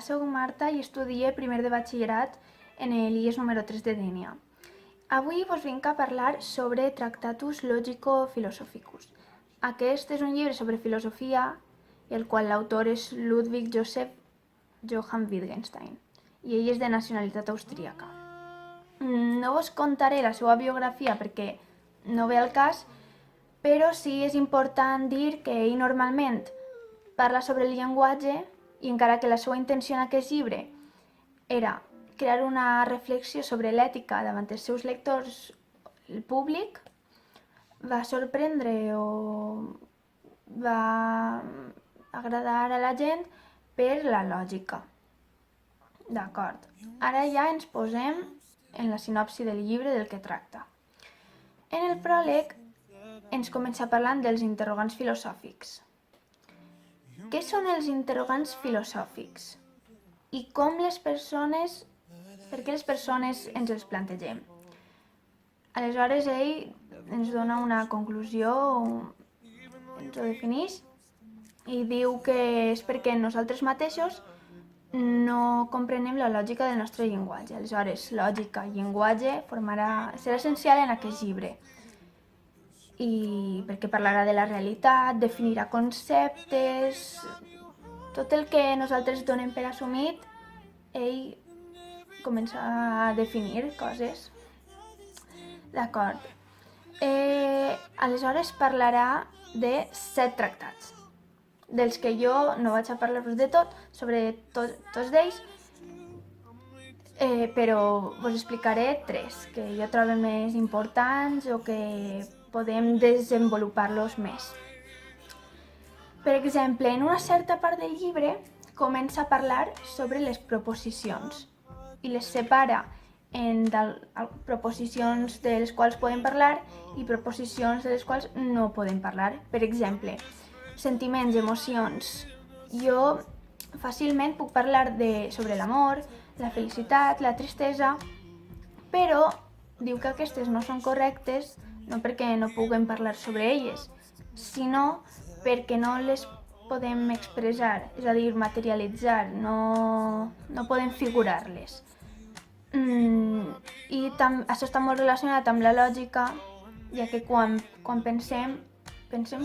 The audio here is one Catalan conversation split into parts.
soc Marta i estudie primer de batxillerat en l'IES número 3 de Dénia. Avui vos vinc a parlar sobre Tractatus Logico-Philosophicus. Aquest és un llibre sobre filosofia i el qual l'autor és Ludwig Joseph Johann Wittgenstein i ell és de nacionalitat austríaca. No vos contaré la seva biografia perquè no ve al cas, però sí és important dir que ell normalment parla sobre el llenguatge i encara que la seva intenció en aquest llibre era crear una reflexió sobre l'ètica davant els seus lectors, el públic, va sorprendre o va agradar a la gent per la lògica. D'acord, ara ja ens posem en la sinopsi del llibre del que tracta. En el pròleg ens comença parlant dels interrogants filosòfics. Què són els interrogants filosòfics? I per què les persones ens els plantegem? Aleshores ell ens dona una conclusió, ens ho defineix, i diu que és perquè nosaltres mateixos no comprenem la lògica del nostre llenguatge. Aleshores, lògica i llenguatge serà essencial en aquest llibre. I perquè parlarà de la realitat, definirà conceptes, tot el que nosaltres donem per assumit, ell comença a definir coses. D'acord. Aleshores parlarà de 7 tractats, dels que jo no vaig a parlar-vos de tot, sobre tots d'ells, però vos explicaré 3 que jo trobo més importants o que podem desenvolupar-los més. Per exemple, en una certa part del llibre comença a parlar sobre les proposicions i les separa en proposicions de les quals podem parlar i proposicions de les quals no podem parlar. Per exemple, sentiments, emocions. Jo fàcilment puc parlar sobre l'amor, la felicitat, la tristesa, però diu que aquestes no són correctes no perquè no puguem parlar sobre elles, sinó perquè no les podem expressar, és a dir, materialitzar, no podem figurar-les. I això està molt relacionat amb la lògica, ja que quan pensem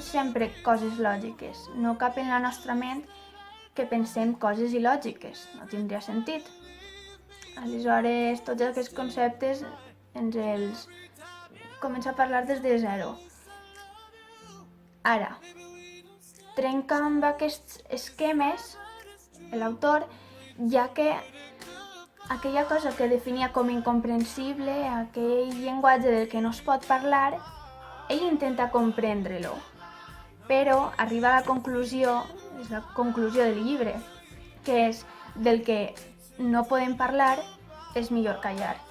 sempre coses lògiques. No cap en la nostra ment que pensem coses il·lògiques, no tindria sentit. Aleshores, tots aquests conceptes ens els comença a parlar des de zero. Ara, trenca amb aquests esquemes l'autor, ja que aquella cosa que definia com incomprensible, aquell llenguatge del que no es pot parlar, ell intenta comprendre-lo, però arriba a la conclusió, és la conclusió del llibre, que és del que no podem parlar, és millor callar.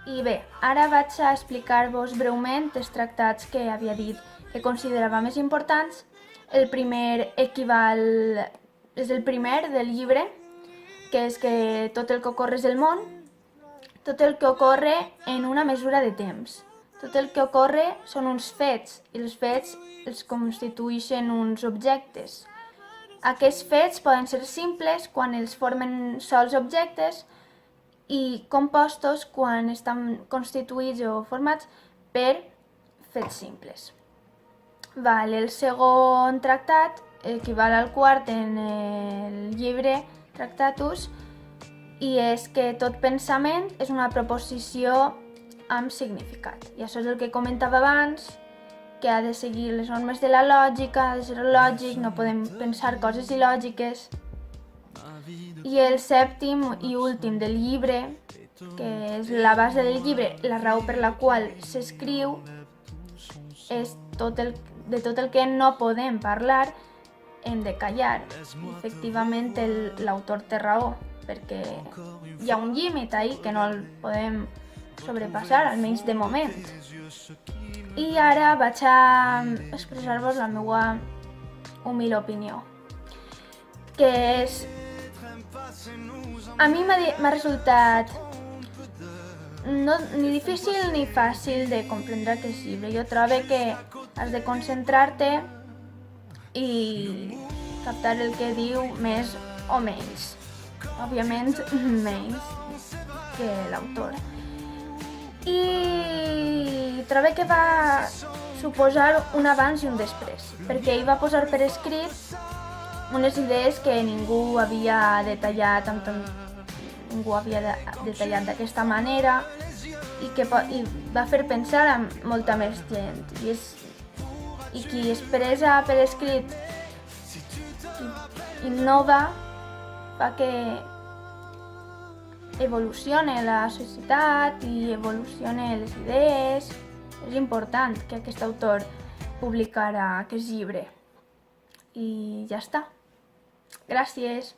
I bé, ara vaig a explicar-vos breument els tractats que havia dit que considerava més importants. El primer és el primer del llibre, que és que tot el que ocorre és el món, tot el que ocorre en una mesura de temps. Tot el que ocorre són uns fets, i els fets els constitueixen uns objectes. Aquests fets poden ser simples quan els formen sols objectes, i compostos quan estan constituïts o formats per fets simples. El segon tractat equival al quart en el llibre Tractatus i és que tot pensament és una proposició amb significat. I això és el que comentava abans, que ha de seguir les normes de la lògica, ha de ser lògic, no podem pensar coses il·lògiques. I el sèptim i últim del llibre, que és la base del llibre, la raó per la qual s'escriu, és de tot el que no podem parlar, hem de callar. Efectivament, l'autor té raó, perquè hi ha un límit ahí que no el podem sobrepassar, almenys de moment. I ara vaig a expressar-vos la meva humil opinió, que és... A mi m'ha resultat ni difícil ni fàcil de comprendre aquest llibre. Jo trobo que has de concentrar-te i captar el que diu més o menys. Òbviament, menys que l'autor. I trobo que va suposar un abans i un després, perquè ell va posar per escrit unes idees que ningú havia detallat d'aquesta manera i va fer pensar a molta més gent. I qui expressa per escrit innova, fa que evolucione la societat i evolucione les idees. És important que aquest autor publicara aquest llibre. I ja està. Gràcies.